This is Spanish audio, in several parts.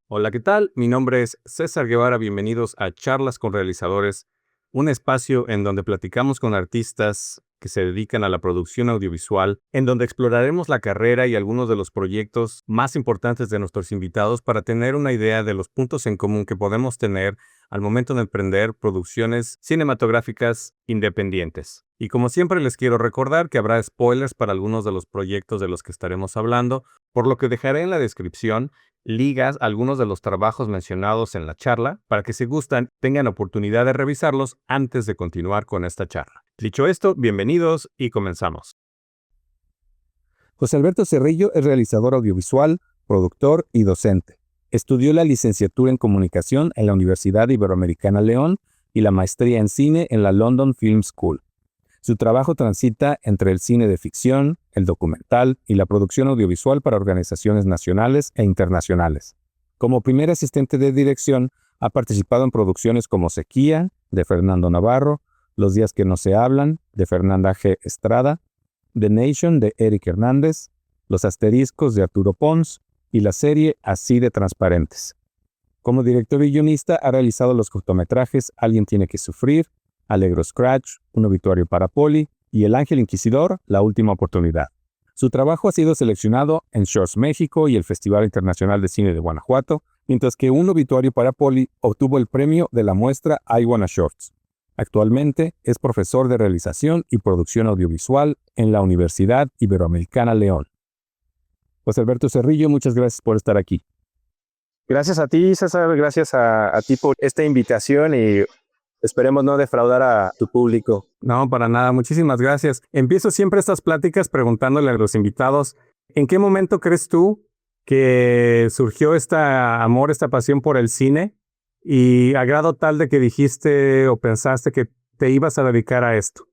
Hola, ¿qué tal? Mi nombre es César Guevara. Bienvenidos a Charlas con Realizadores, un espacio en donde platicamos con artistas que se dedican a la producción audiovisual, en donde exploraremos la carrera y algunos de los proyectos más importantes de nuestros invitados para tener una idea de los puntos en común que podemos tener al momento de emprender producciones cinematográficas independientes. Y como siempre les quiero recordar que habrá spoilers para algunos de los proyectos de los que estaremos hablando, por lo que dejaré en la descripción ligas a algunos de los trabajos mencionados en la charla para que si gustan tengan oportunidad de revisarlos antes de continuar con esta charla. Dicho esto, bienvenidos y comenzamos. José Alberto Cerrillo es realizador audiovisual, productor y docente. Estudió la licenciatura en comunicación en la Universidad Iberoamericana León y la maestría en cine en la London Film School. Su trabajo transita entre el cine de ficción, el documental y la producción audiovisual para organizaciones nacionales e internacionales. Como primer asistente de dirección, ha participado en producciones como Sequía, de Fernando Navarro, Los días que no se hablan, de Fernanda G. Estrada, The Nation, de Eric Hernández, Los asteriscos, de Arturo Pons, y la serie Así de transparentes. Como director y guionista, ha realizado los cortometrajes Alguien tiene que sufrir, Alegro Scratch, Un obituario para Poli y El ángel inquisidor, La última oportunidad. Su trabajo ha sido seleccionado en Shorts México y el Festival Internacional de Cine de Guanajuato, mientras que Un obituario para Poli obtuvo el premio de la muestra I Wanna Shorts. Actualmente es profesor de realización y producción audiovisual en la Universidad Iberoamericana León. José Alberto Cerrillo, muchas gracias por estar aquí. Gracias a ti, César, gracias a ti por esta invitación y esperemos no defraudar a tu público. No, para nada. Muchísimas gracias. Empiezo siempre estas pláticas preguntándole a los invitados, ¿en qué momento crees tú que surgió este amor, esta pasión por el cine? Y a grado tal de que dijiste o pensaste que te ibas a dedicar a esto.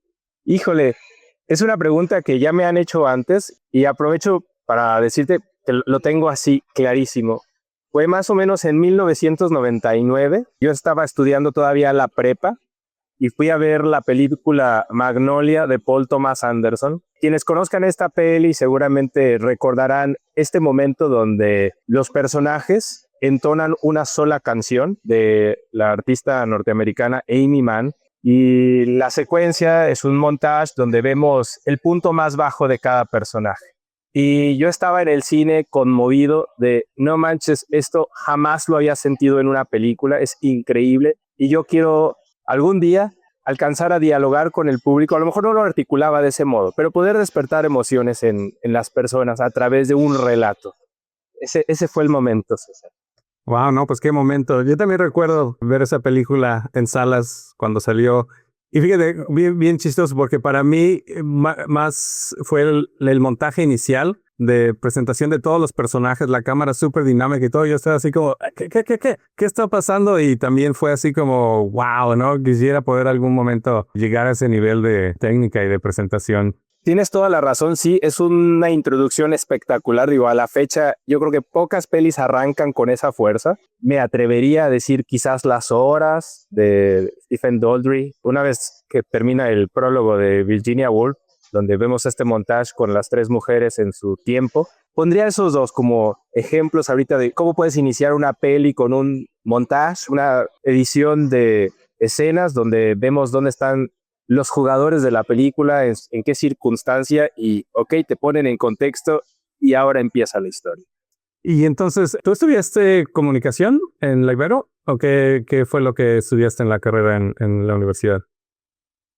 Híjole, es una pregunta que ya me han hecho antes y aprovecho para decirte que lo tengo así clarísimo. Fue más o menos en 1999, yo estaba estudiando todavía la prepa y fui a ver la película Magnolia de Paul Thomas Anderson. Quienes conozcan esta peli seguramente recordarán este momento donde los personajes entonan una sola canción de la artista norteamericana Amy Mann y la secuencia es un montaje donde vemos el punto más bajo de cada personaje. Y yo estaba en el cine conmovido de, no manches, esto jamás lo había sentido en una película, es increíble y yo quiero algún día alcanzar a dialogar con el público. A lo mejor no lo articulaba de ese modo, pero poder despertar emociones en las personas a través de un relato. Ese fue el momento, César. Wow, no, pues qué momento. Yo también recuerdo ver esa película en salas cuando salió. Y fíjate, bien chistoso, porque para mí más fue el montaje inicial de presentación de todos los personajes, la cámara súper dinámica y todo. Yo estaba así como, ¿qué está pasando? Y también fue así como, wow, ¿no? Quisiera poder algún momento llegar a ese nivel de técnica y de presentación. Tienes toda la razón, sí, es una introducción espectacular. Digo, a la fecha, yo creo que pocas pelis arrancan con esa fuerza. Me atrevería a decir quizás Las Horas de Stephen Daldry. Una vez que termina el prólogo de Virginia Woolf, donde vemos este montaje con las tres mujeres en su tiempo, pondría esos dos como ejemplos ahorita de cómo puedes iniciar una peli con un montaje, una edición de escenas donde vemos dónde están los jugadores de la película, en qué circunstancia y, te ponen en contexto y ahora empieza la historia. Y entonces, ¿tú estudiaste comunicación en la Ibero o qué fue lo que estudiaste en la carrera en la universidad?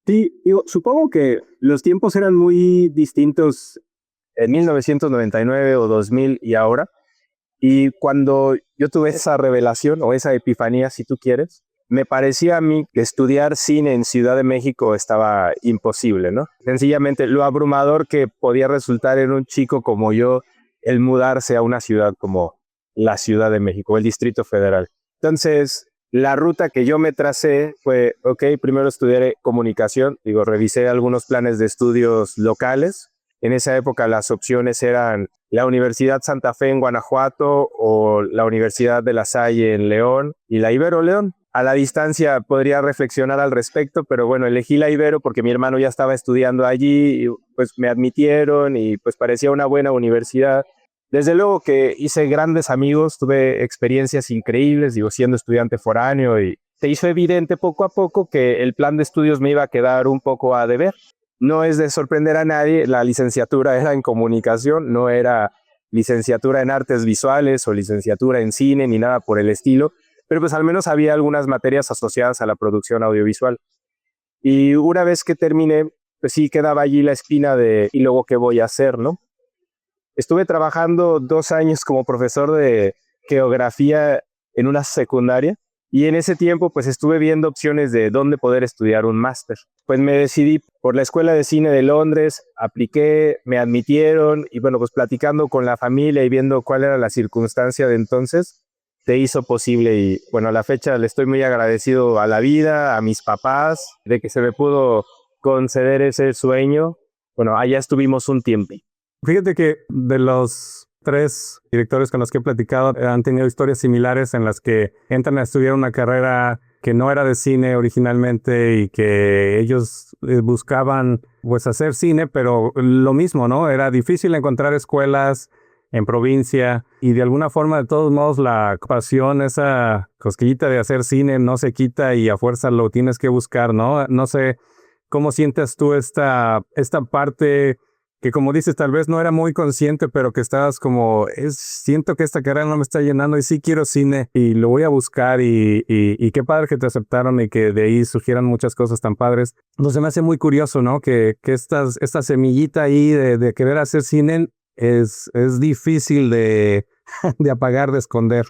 Sí, supongo que los tiempos eran muy distintos en 1999 o 2000 y ahora. Y cuando yo tuve esa revelación o esa epifanía, si tú quieres, me parecía a mí que estudiar cine en Ciudad de México estaba imposible, ¿no? Sencillamente lo abrumador que podía resultar en un chico como yo el mudarse a una ciudad como la Ciudad de México, el Distrito Federal. Entonces, la ruta que yo me tracé fue, primero estudiaré comunicación, revisé algunos planes de estudios locales. En esa época las opciones eran la Universidad Santa Fe en Guanajuato o la Universidad de La Salle en León y la Ibero León. A la distancia podría reflexionar al respecto, pero bueno, elegí la Ibero porque mi hermano ya estaba estudiando allí y pues me admitieron y pues parecía una buena universidad. Desde luego que hice grandes amigos, tuve experiencias increíbles, digo, siendo estudiante foráneo, y se hizo evidente poco a poco que el plan de estudios me iba a quedar un poco a deber. No es de sorprender a nadie, la licenciatura era en comunicación, no era licenciatura en artes visuales o licenciatura en cine ni nada por el estilo, pero pues al menos había algunas materias asociadas a la producción audiovisual. Y una vez que terminé, pues sí quedaba allí la espina de ¿y luego qué voy a hacer, no? Estuve trabajando 2 años como profesor de geografía en una secundaria y en ese tiempo pues estuve viendo opciones de dónde poder estudiar un máster. Pues me decidí por la Escuela de Cine de Londres, apliqué, me admitieron y bueno, pues platicando con la familia y viendo cuál era la circunstancia de entonces, se hizo posible y bueno, a la fecha le estoy muy agradecido a la vida, a mis papás, de que se me pudo conceder ese sueño. Bueno, allá estuvimos un tiempo. Fíjate que de los 3 directores con los que he platicado han tenido historias similares en las que entran a estudiar una carrera que no era de cine originalmente y que ellos buscaban pues hacer cine, pero lo mismo, ¿no? Era difícil encontrar escuelas en provincia y de alguna forma, de todos modos, la pasión, esa cosquillita de hacer cine no se quita y a fuerza lo tienes que buscar, ¿no? No sé cómo sientes tú esta parte que, como dices, tal vez no era muy consciente, pero que estabas como, siento que esta carrera no me está llenando y sí quiero cine y lo voy a buscar y qué padre que te aceptaron y que de ahí surgieran muchas cosas tan padres. No, se me hace muy curioso, ¿no? Que esta semillita ahí de querer hacer cine es difícil de, de apagar, de esconder.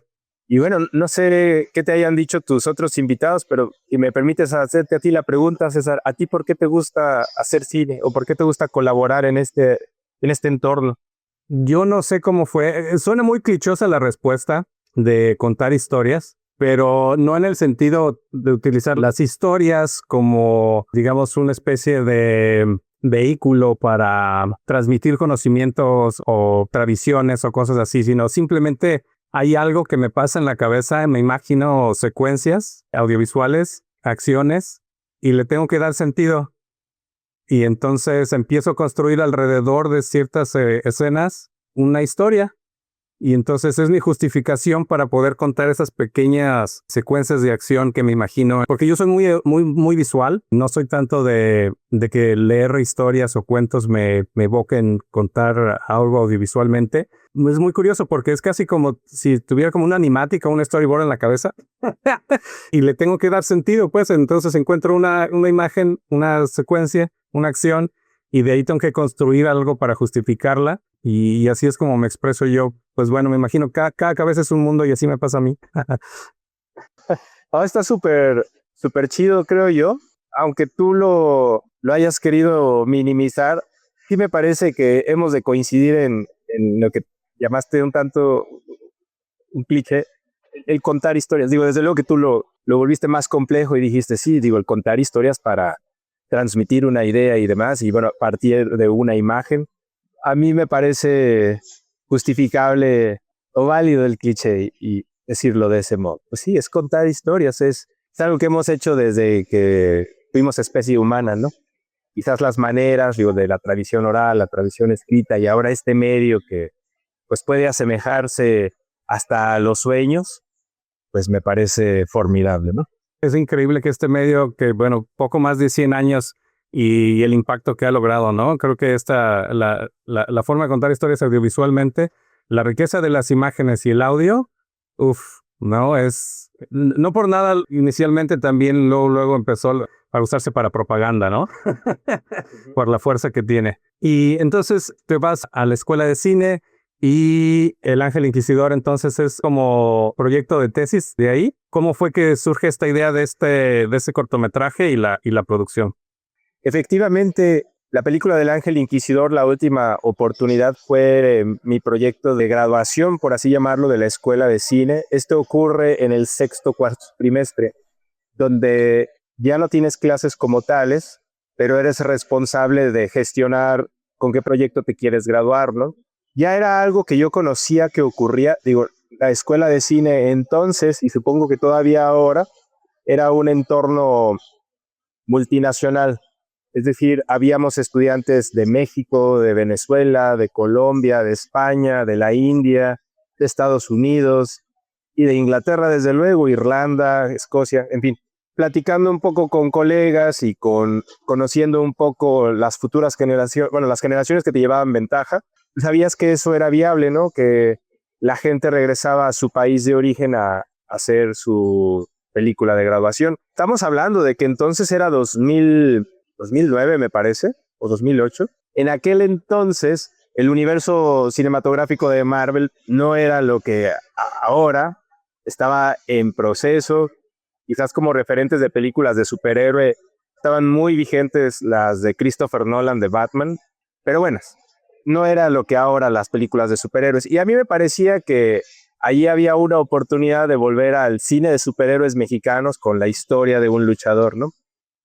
Y bueno, no sé qué te hayan dicho tus otros invitados, pero si me permites hacerte a ti la pregunta, César, ¿a ti por qué te gusta hacer cine o por qué te gusta colaborar en este entorno? Yo no sé cómo fue. Suena muy clichosa la respuesta de contar historias, pero no en el sentido de utilizar las historias como, digamos, una especie de vehículo para transmitir conocimientos o tradiciones o cosas así, sino simplemente hay algo que me pasa en la cabeza, me imagino secuencias audiovisuales, acciones, y le tengo que dar sentido. Y entonces empiezo a construir alrededor de ciertas escenas una historia. Y entonces es mi justificación para poder contar esas pequeñas secuencias de acción que me imagino. Porque yo soy muy visual. No soy tanto de que leer historias o cuentos me evoquen contar algo audiovisualmente. Es muy curioso porque es casi como si tuviera como una animática, un storyboard en la cabeza. Y le tengo que dar sentido, pues. Entonces encuentro una imagen, una secuencia, una acción. Y de ahí tengo que construir algo para justificarla. Y así es como me expreso yo. Pues bueno, me imagino cada cabeza es un mundo y así me pasa a mí. Está súper chido, creo yo. Aunque tú lo hayas querido minimizar, sí me parece que hemos de coincidir en lo que llamaste un tanto un cliché, el contar historias. Digo, desde luego que tú lo volviste más complejo y dijiste, sí, digo, el contar historias para transmitir una idea y demás, y bueno, partir de una imagen. A mí me parece justificable o válido el cliché y decirlo de ese modo. Pues sí, es contar historias, es algo que hemos hecho desde que fuimos especie humana, ¿no? Quizás las maneras, digo, de la tradición oral, la tradición escrita y ahora este medio que pues puede asemejarse hasta a los sueños, pues me parece formidable, ¿no? Es increíble que este medio, que bueno, poco más de 100 años y el impacto que ha logrado, ¿no? Creo que la forma de contar historias audiovisualmente, la riqueza de las imágenes y el audio, no por nada inicialmente también luego empezó a usarse para propaganda, ¿no? Por la fuerza que tiene. Y entonces te vas a la escuela de cine y El Ángel Inquisidor entonces es como proyecto de tesis de ahí. ¿Cómo fue que surge esta idea de ese cortometraje y la producción? Efectivamente, la película del Ángel Inquisidor, la última oportunidad, fue mi proyecto de graduación, por así llamarlo, de la escuela de cine. Esto ocurre en el sexto cuatrimestre, donde ya no tienes clases como tales, pero eres responsable de gestionar con qué proyecto te quieres graduar, ¿no? Ya era algo que yo conocía que ocurría, digo, la escuela de cine entonces, y supongo que todavía ahora, era un entorno multinacional. Es decir, habíamos estudiantes de México, de Venezuela, de Colombia, de España, de la India, de Estados Unidos y de Inglaterra, desde luego, Irlanda, Escocia, en fin, platicando un poco con colegas y conociendo un poco las futuras generaciones, bueno, las generaciones que te llevaban ventaja. Sabías que eso era viable, ¿no? Que la gente regresaba a su país de origen a hacer su película de graduación. Estamos hablando de que entonces era 2009, me parece, o 2008. En aquel entonces, el universo cinematográfico de Marvel no era lo que ahora, estaba en proceso. Quizás como referentes de películas de superhéroe estaban muy vigentes las de Christopher Nolan de Batman, pero buenas. No era lo que ahora las películas de superhéroes. Y a mí me parecía que allí había una oportunidad de volver al cine de superhéroes mexicanos con la historia de un luchador, ¿no?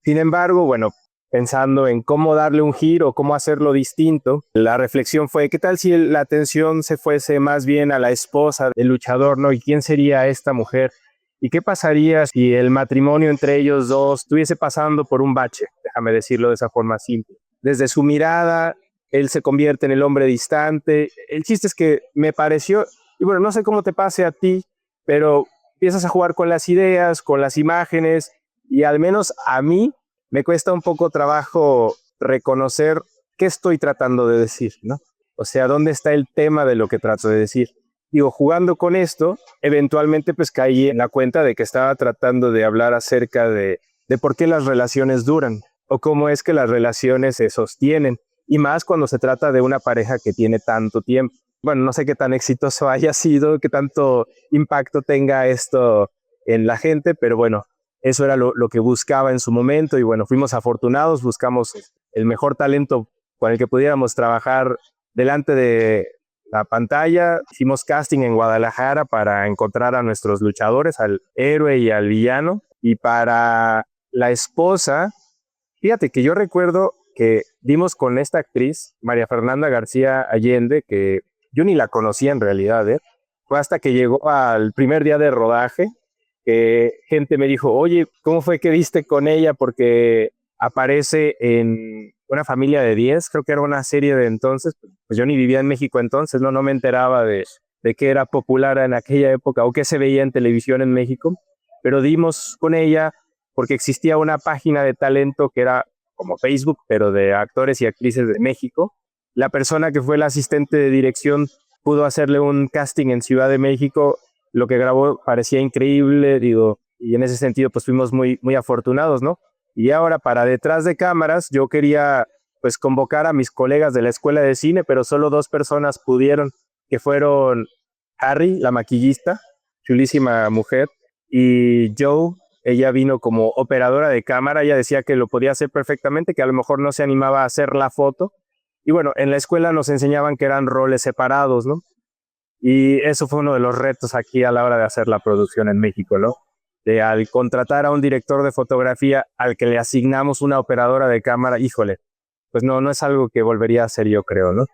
Sin embargo, bueno, pensando en cómo darle un giro, cómo hacerlo distinto, la reflexión fue, ¿qué tal si la atención se fuese más bien a la esposa del luchador, ¿no? ¿Y quién sería esta mujer? ¿Y qué pasaría si el matrimonio entre ellos dos estuviese pasando por un bache? Déjame decirlo de esa forma simple. Desde su mirada, él se convierte en el hombre distante. El chiste es que me pareció, y bueno, no sé cómo te pase a ti, pero empiezas a jugar con las ideas, con las imágenes, y al menos a mí me cuesta un poco trabajo reconocer qué estoy tratando de decir, ¿no? O sea, ¿dónde está el tema de lo que trato de decir? Digo, jugando con esto, eventualmente pues caí en la cuenta de que estaba tratando de hablar acerca de por qué las relaciones duran o cómo es que las relaciones se sostienen, y más cuando se trata de una pareja que tiene tanto tiempo. Bueno, no sé qué tan exitoso haya sido, qué tanto impacto tenga esto en la gente, pero bueno, eso era lo que buscaba en su momento y bueno, fuimos afortunados, buscamos el mejor talento con el que pudiéramos trabajar delante de la pantalla. Hicimos casting en Guadalajara para encontrar a nuestros luchadores, al héroe y al villano. Y para la esposa, fíjate que yo recuerdo que dimos con esta actriz, María Fernanda García Allende, que yo ni la conocía en realidad, ¿eh? Fue hasta que llegó al primer día de rodaje que gente me dijo, oye, ¿cómo fue que diste con ella? Porque aparece en Una familia de 10, creo que era una serie de entonces, pues yo ni vivía en México entonces, no me enteraba de qué era popular en aquella época o qué se veía en televisión en México, pero dimos con ella porque existía una página de talento que era como Facebook, pero de actores y actrices de México. La persona que fue el asistente de dirección pudo hacerle un casting en Ciudad de México, lo que grabó parecía increíble, digo, y en ese sentido pues fuimos muy, muy afortunados, ¿no? Y ahora para detrás de cámaras yo quería pues convocar a mis colegas de la escuela de cine, pero solo 2 personas pudieron, que fueron Harry, la maquillista, chulísima mujer, y Joe, ella vino como operadora de cámara, ella decía que lo podía hacer perfectamente, que a lo mejor no se animaba a hacer la foto, y bueno, en la escuela nos enseñaban que eran roles separados, ¿no? Y eso fue uno de los retos aquí a la hora de hacer la producción en México, ¿no? De al contratar a un director de fotografía al que le asignamos una operadora de cámara, híjole, pues no es algo que volvería a hacer yo creo, ¿no?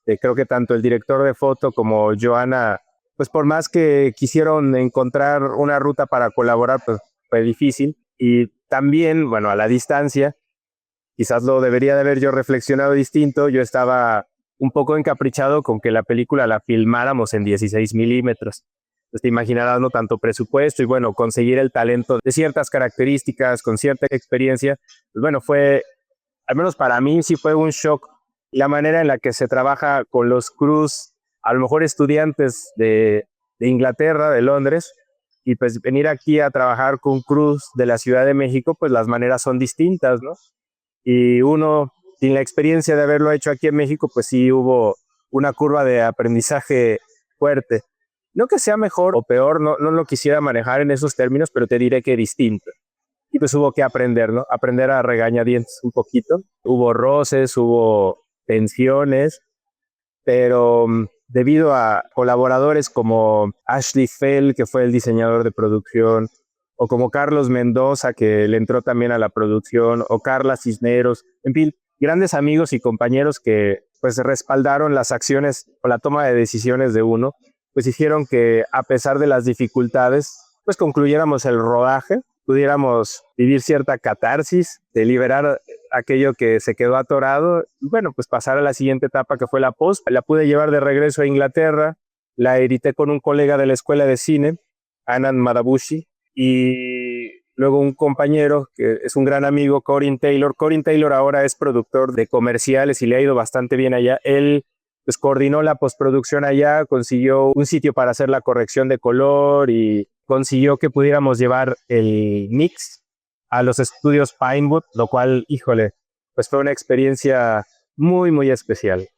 Creo que tanto el director de foto como Joana, pues por más que quisieron encontrar una ruta para colaborar, pues fue difícil. Y también, bueno, a la distancia, quizás lo debería de haber yo reflexionado distinto, yo estaba un poco encaprichado con que la película la filmáramos en 16 milímetros. Pues te imaginarás, no tanto presupuesto y bueno, conseguir el talento de ciertas características, con cierta experiencia, pues bueno, fue, al menos para mí sí fue un shock la manera en la que se trabaja con los crews, a lo mejor estudiantes de Inglaterra, de Londres, y pues venir aquí a trabajar con crews de la Ciudad de México, pues las maneras son distintas, ¿no? Y uno, sin la experiencia de haberlo hecho aquí en México, pues sí hubo una curva de aprendizaje fuerte. No que sea mejor o peor, no lo quisiera manejar en esos términos, pero te diré que distinto. Y pues hubo que aprender, ¿no? Aprender a regañadientes un poquito. Hubo roces, hubo tensiones, pero debido a colaboradores como Ashley Fell, que fue el diseñador de producción, o como Carlos Mendoza, que le entró también a la producción, o Carla Cisneros, en fin, grandes amigos y compañeros que pues respaldaron las acciones o la toma de decisiones de uno, pues hicieron que a pesar de las dificultades, pues concluyéramos el rodaje, pudiéramos vivir cierta catarsis, de liberar aquello que se quedó atorado, bueno, pues pasar a la siguiente etapa que fue la post. La pude llevar de regreso a Inglaterra, la edité con un colega de la escuela de cine, Anand Madabushi, y luego un compañero que es un gran amigo, Corin Taylor. Corin Taylor ahora es productor de comerciales y le ha ido bastante bien allá. Él pues coordinó la postproducción allá, consiguió un sitio para hacer la corrección de color y consiguió que pudiéramos llevar el mix a los estudios Pinewood, lo cual, híjole, pues fue una experiencia muy, muy especial,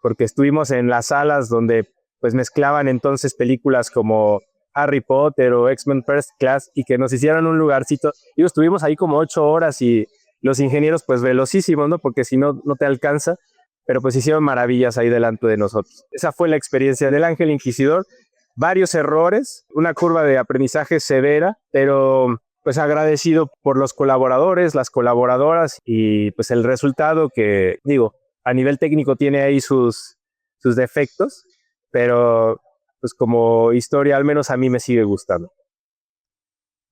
porque estuvimos en las salas donde pues mezclaban entonces películas como Harry Potter o X-Men First Class y que nos hicieran un lugarcito. Y estuvimos ahí como 8 horas y los ingenieros pues velocísimos, ¿no? Porque si no, no te alcanza, pero pues hicieron maravillas ahí delante de nosotros. Esa fue la experiencia del Ángel Inquisidor. Varios errores, una curva de aprendizaje severa, pero pues agradecido por los colaboradores, las colaboradoras y pues el resultado que, digo, a nivel técnico tiene ahí sus defectos, pero pues como historia al menos a mí me sigue gustando.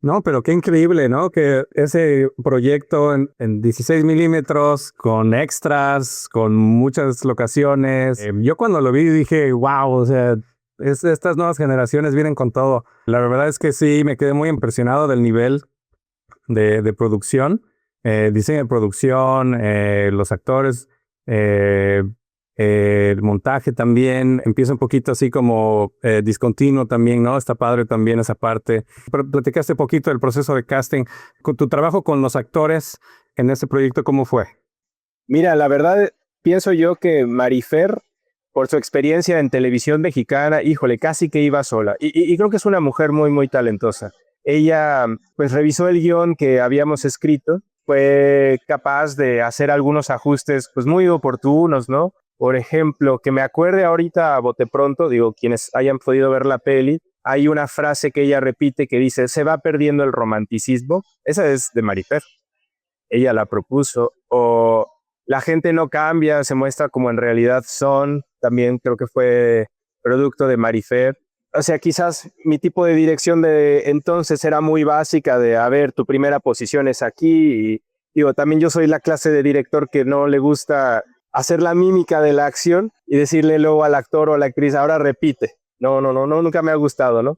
No, pero qué increíble, ¿no? Que ese proyecto en 16 milímetros, con extras, con muchas locaciones. Yo cuando lo vi dije, wow, o sea, estas nuevas generaciones vienen con todo. La verdad es que sí, me quedé muy impresionado del nivel de producción, diseño de producción, los actores, el montaje también empieza un poquito así como discontinuo también, ¿no? Está padre también esa parte. Pero platicaste poquito del proceso de casting. Con tu trabajo con los actores en este proyecto, ¿cómo fue? Mira, la verdad, pienso yo que Marifer, por su experiencia en televisión mexicana, híjole, casi que iba sola. Y creo que es una mujer muy, muy talentosa. Ella, pues, revisó el guión que habíamos escrito, fue capaz de hacer algunos ajustes, pues, muy oportunos, ¿no? Por ejemplo, que me acuerde ahorita a bote pronto, digo, quienes hayan podido ver la peli, hay una frase que ella repite que dice, se va perdiendo el romanticismo. Esa es de Marifer. Ella la propuso. O la gente no cambia, se muestra como en realidad son. También creo que fue producto de Marifer. O sea, quizás mi tipo de dirección de entonces era muy básica de, a ver, tu primera posición es aquí. Y digo, también yo soy la clase de director que no le gusta hacer la mímica de la acción y decirle luego al actor o a la actriz, ahora repite. No, nunca me ha gustado, ¿no?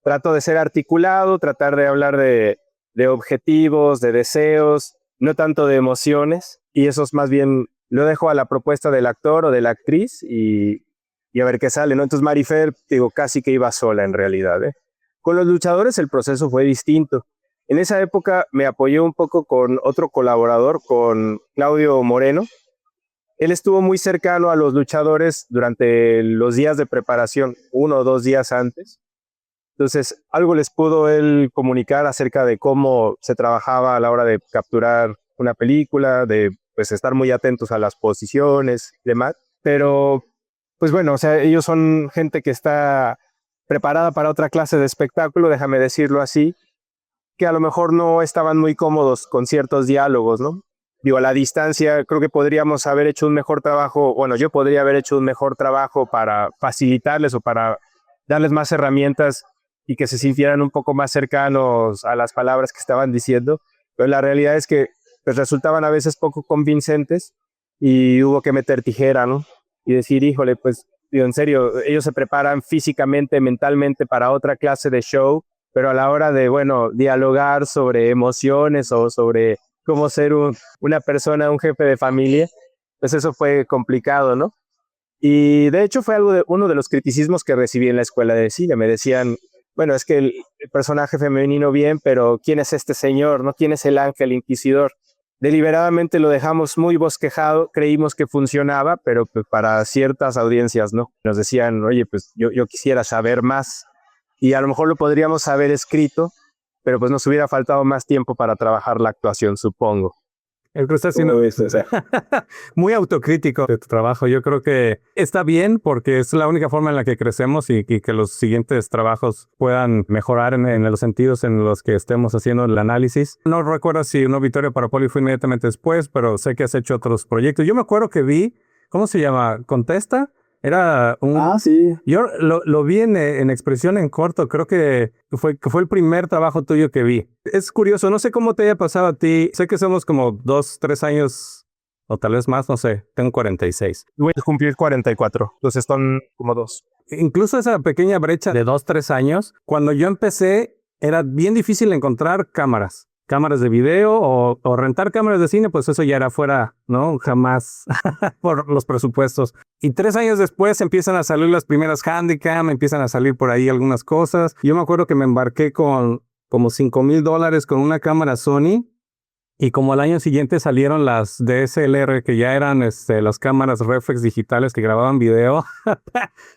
Trato de ser articulado, tratar de hablar de objetivos, de deseos, no tanto de emociones, y eso es más bien, lo dejo a la propuesta del actor o de la actriz y a ver qué sale, ¿no? Entonces Marifer, digo, casi que iba sola en realidad, ¿eh? Con los luchadores el proceso fue distinto. En esa época me apoyé un poco con otro colaborador, con Claudio Moreno. Él estuvo muy cercano a los luchadores durante los días de preparación, 1 o 2 días antes. Entonces, algo les pudo él comunicar acerca de cómo se trabajaba a la hora de capturar una película, de pues estar muy atentos a las posiciones y demás. Pero, pues bueno, o sea, ellos son gente que está preparada para otra clase de espectáculo, déjame decirlo así, que a lo mejor no estaban muy cómodos con ciertos diálogos, ¿no? Digo, a la distancia creo que podríamos haber hecho un mejor trabajo, bueno, yo podría haber hecho un mejor trabajo para facilitarles o para darles más herramientas y que se sintieran un poco más cercanos a las palabras que estaban diciendo, pero la realidad es que pues, resultaban a veces poco convincentes y hubo que meter tijera, ¿no? Y decir, híjole, pues, digo, en serio, ellos se preparan físicamente, mentalmente para otra clase de show, pero a la hora de, bueno, dialogar sobre emociones o sobre cómo ser una persona, un jefe de familia, pues eso fue complicado, ¿no? Y de hecho fue uno de los criticismos que recibí en la escuela de cine. Me decían, bueno, es que el personaje femenino bien, pero ¿quién es este señor? ¿No? ¿Quién es el ángel inquisidor? Deliberadamente lo dejamos muy bosquejado, creímos que funcionaba, pero pues para ciertas audiencias no. Nos decían, oye, pues yo quisiera saber más y a lo mejor lo podríamos haber escrito, pero pues nos hubiera faltado más tiempo para trabajar la actuación, supongo. El que está haciendo muy autocrítico de tu trabajo. Yo creo que está bien porque es la única forma en la que crecemos y que los siguientes trabajos puedan mejorar en los sentidos en los que estemos haciendo el análisis. No recuerdo si un obituario para Poli fue inmediatamente después, pero sé que has hecho otros proyectos. Yo me acuerdo que vi, ¿cómo se llama? Contesta, Era un... sí. Yo lo vi en Expresión en Corto, creo que fue el primer trabajo tuyo que vi. Es curioso, no sé cómo te haya pasado a ti. Sé que somos como 2, 3 años, o tal vez más, no sé, tengo 46. Voy a cumplir 44, entonces son como 2. Incluso esa pequeña brecha de 2, 3 años, cuando yo empecé, era bien difícil encontrar cámaras de video o rentar cámaras de cine, pues eso ya era fuera, ¿no? Jamás por los presupuestos. Y 3 años después empiezan a salir las primeras Handycam, empiezan a salir por ahí algunas cosas. Yo me acuerdo que me embarqué con como $5,000 con una cámara Sony. Y como al año siguiente salieron las DSLR, que ya eran las cámaras reflex digitales que grababan video.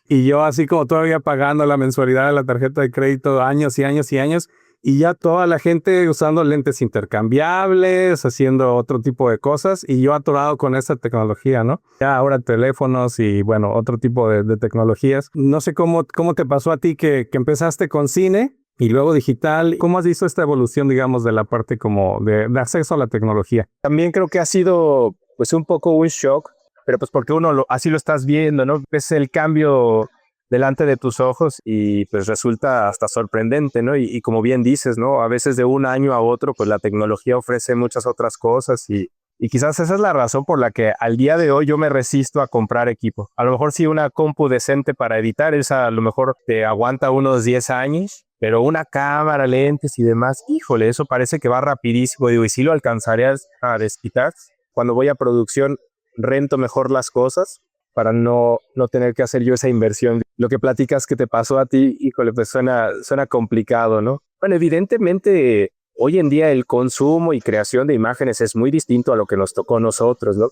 Y yo así como todavía pagando la mensualidad de la tarjeta de crédito años y años y años. Y ya toda la gente usando lentes intercambiables, haciendo otro tipo de cosas. Y yo atorado con esa tecnología, ¿no? Ya ahora teléfonos y bueno, otro tipo de tecnologías. No sé cómo te pasó a ti que empezaste con cine y luego digital. ¿Cómo has visto esta evolución, digamos, de la parte como de acceso a la tecnología? También creo que ha sido pues un poco un shock, pero pues porque así lo estás viendo, ¿no? Ves el cambio delante de tus ojos y pues resulta hasta sorprendente, ¿no? Y como bien dices, ¿no? A veces de un año a otro, pues la tecnología ofrece muchas otras cosas y quizás esa es la razón por la que al día de hoy yo me resisto a comprar equipo. A lo mejor sí una compu decente para editar, esa a lo mejor te aguanta unos 10 años, pero una cámara, lentes y demás, híjole, eso parece que va rapidísimo. Digo, y si lo alcanzaré a desquitar. Cuando voy a producción, rento mejor las cosas para no tener que hacer yo esa inversión. Lo que platicas que te pasó a ti, híjole, pues suena complicado, ¿no? Bueno, evidentemente, hoy en día el consumo y creación de imágenes es muy distinto a lo que nos tocó a nosotros, ¿no?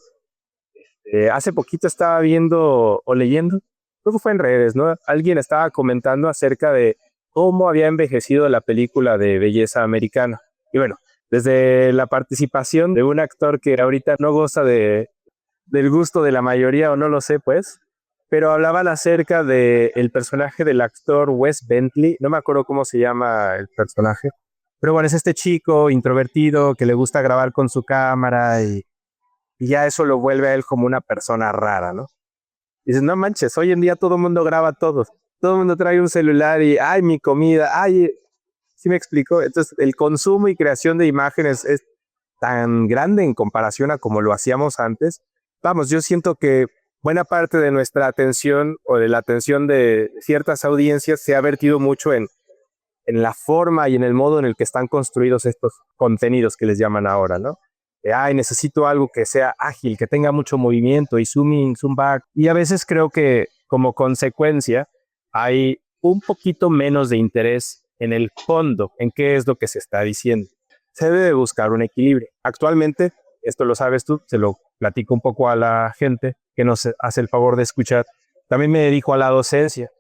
Hace poquito estaba viendo o leyendo, creo que fue en redes, ¿no? Alguien estaba comentando acerca de cómo había envejecido la película de Belleza Americana. Y bueno, desde la participación de un actor que ahorita no goza del gusto de la mayoría, o no lo sé, pues, pero hablaban acerca del personaje del actor Wes Bentley, no me acuerdo cómo se llama el personaje, pero bueno, es este chico introvertido que le gusta grabar con su cámara y ya eso lo vuelve a él como una persona rara, ¿no? Dices, no manches, hoy en día todo el mundo graba todo el mundo trae un celular y, ay, mi comida, ay, ¿sí me explico? Entonces, el consumo y creación de imágenes es tan grande en comparación a como lo hacíamos antes. Vamos, yo siento que buena parte de nuestra atención o de la atención de ciertas audiencias se ha vertido mucho en la forma y en el modo en el que están construidos estos contenidos que les llaman ahora, ¿no? Ay, necesito algo que sea ágil, que tenga mucho movimiento y zoom in, zoom back. Y a veces creo que como consecuencia hay un poquito menos de interés en el fondo, en qué es lo que se está diciendo. Se debe buscar un equilibrio. Actualmente, esto lo sabes tú, se lo platico un poco a la gente que nos hace el favor de escuchar. También me dedico a la docencia.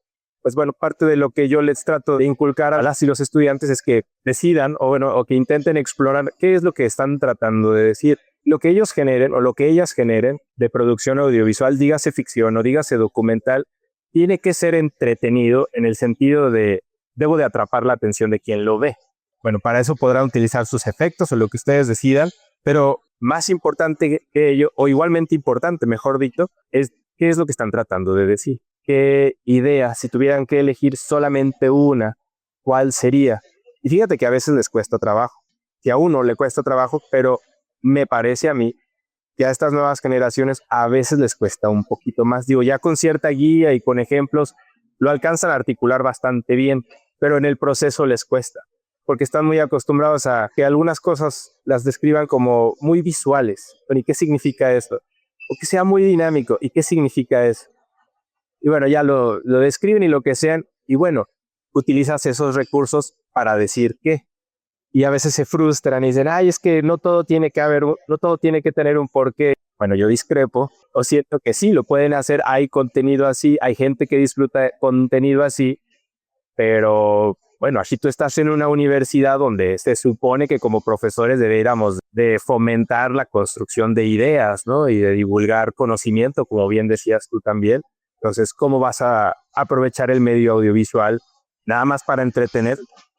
Pues bueno, parte de lo que yo les trato de inculcar a las y los estudiantes es que decidan o que intenten explorar qué es lo que están tratando de decir. Lo que ellos generen o lo que ellas generen de producción audiovisual, dígase ficción o dígase documental, tiene que ser entretenido en el sentido de debo de atrapar la atención de quien lo ve. Bueno, para eso podrán utilizar sus efectos o lo que ustedes decidan, pero más importante que ello, o igualmente importante, mejor dicho, es qué es lo que están tratando de decir. ¿Qué idea, si tuvieran que elegir solamente una, cuál sería? Y fíjate que a veces les cuesta trabajo, que a uno le cuesta trabajo, pero me parece a mí que a estas nuevas generaciones a veces les cuesta un poquito más. Digo, ya con cierta guía y con ejemplos lo alcanzan a articular bastante bien, pero en el proceso les cuesta, porque están muy acostumbrados a que algunas cosas las describan como muy visuales. ¿Y qué significa esto? O que sea muy dinámico. ¿Y qué significa eso? Y bueno, ya lo describen y lo que sean, y bueno, utilizas esos recursos para decir qué. Y a veces se frustran y dicen, ay, es que no todo tiene que tener un porqué. Bueno, yo discrepo, o siento que sí, lo pueden hacer, hay contenido así, hay gente que disfruta contenido así, pero bueno, así tú estás en una universidad donde se supone que como profesores deberíamos de fomentar la construcción de ideas, ¿no? Y de divulgar conocimiento, como bien decías tú también. Entonces, ¿cómo vas a aprovechar el medio audiovisual nada más para entretener?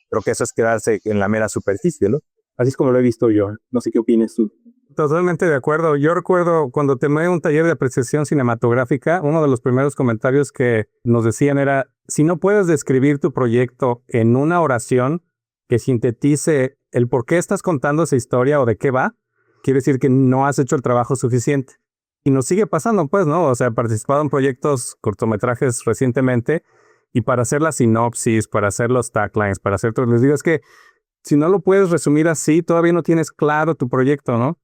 Creo que eso es quedarse en la mera superficie, ¿no? Así es como lo he visto yo. No sé qué opinas tú. Totalmente de acuerdo. Yo recuerdo cuando tomé un taller de apreciación cinematográfica, uno de los primeros comentarios que nos decían era, si no puedes describir tu proyecto en una oración que sintetice el por qué estás contando esa historia o de qué va, quiere decir que no has hecho el trabajo suficiente. Y nos sigue pasando, pues, ¿no? O sea, he participado en proyectos, cortometrajes recientemente, y para hacer la sinopsis, para hacer los taglines, para hacer todo, les digo, es que si no lo puedes resumir así, todavía no tienes claro tu proyecto, ¿no?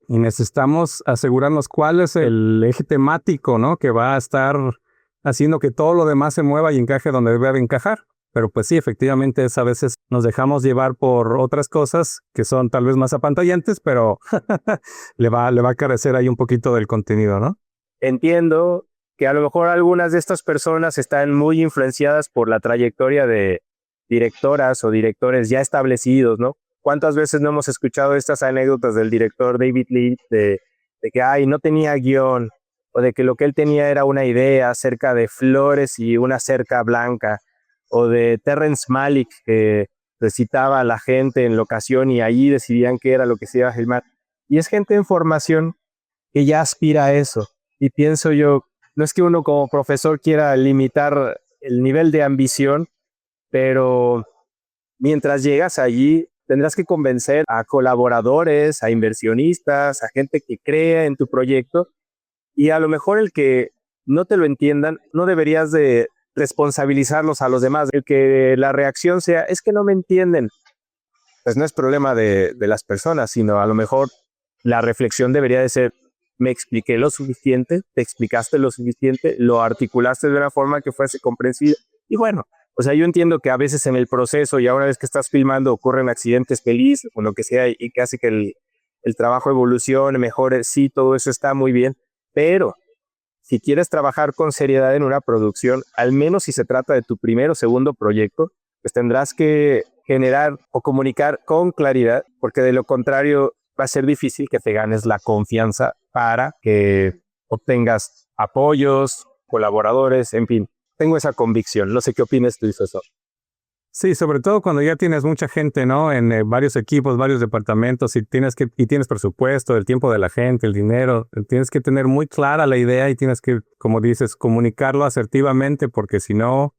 Y necesitamos asegurarnos cuál es el eje temático, ¿no? Que va a estar haciendo que todo lo demás se mueva y encaje donde debe de encajar. Pero pues sí, efectivamente, a veces nos dejamos llevar por otras cosas que son tal vez más apantallantes, pero le va a carecer ahí un poquito del contenido, ¿no? Entiendo que a lo mejor algunas de estas personas están muy influenciadas por la trayectoria de directoras o directores ya establecidos, ¿no? ¿Cuántas veces no hemos escuchado estas anécdotas del director David Leitch de que no tenía guión, o de que lo que él tenía era una idea acerca de flores y una cerca blanca, o de Terrence Malick que recitaba a la gente en locación y ahí decidían qué era lo que se iba a filmar? Y es gente en formación que ya aspira a eso. Y pienso yo, no es que uno como profesor quiera limitar el nivel de ambición, pero mientras llegas allí, tendrás que convencer a colaboradores, a inversionistas, a gente que crea en tu proyecto, y a lo mejor el que no te lo entiendan, no deberías de responsabilizarlos a los demás. El que la reacción sea, es que no me entienden, pues no es problema de las personas, sino a lo mejor la reflexión debería de ser, me expliqué lo suficiente, te explicaste lo suficiente, lo articulaste de una forma que fuese comprensible. Y bueno, o sea, yo entiendo que a veces en el proceso, ya una vez que estás filmando, ocurren accidentes felices o lo que sea, y que hace que el trabajo evolucione, mejore. Sí, todo eso está muy bien, pero si quieres trabajar con seriedad en una producción, al menos si se trata de tu primer o segundo proyecto, pues tendrás que generar o comunicar con claridad, porque de lo contrario va a ser difícil que te ganes la confianza para que obtengas apoyos, colaboradores, en fin. Tengo esa convicción. No sé qué opinas tú, César. Sí, sobre todo cuando ya tienes mucha gente, ¿no? En varios equipos, varios departamentos, y tienes presupuesto, el tiempo de la gente, el dinero. Tienes que tener muy clara la idea y tienes que, como dices, comunicarlo asertivamente, porque si no,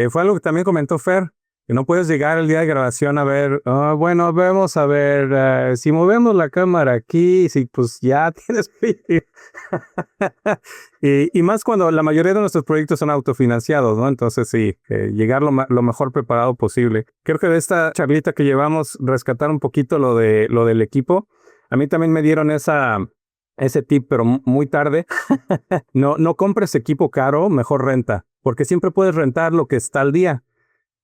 fue algo que también comentó Fer, que no puedes llegar el día de grabación a ver, bueno, vamos a ver, si movemos la cámara aquí, si pues ya tienes feeling. y más cuando la mayoría de nuestros proyectos son autofinanciados, ¿no? Entonces sí, llegar lo mejor preparado posible. Creo que de esta charlita que llevamos, rescatar un poquito lo del equipo. A mí también me dieron ese tip, pero muy tarde. No compres equipo caro, mejor renta, porque siempre puedes rentar lo que está al día,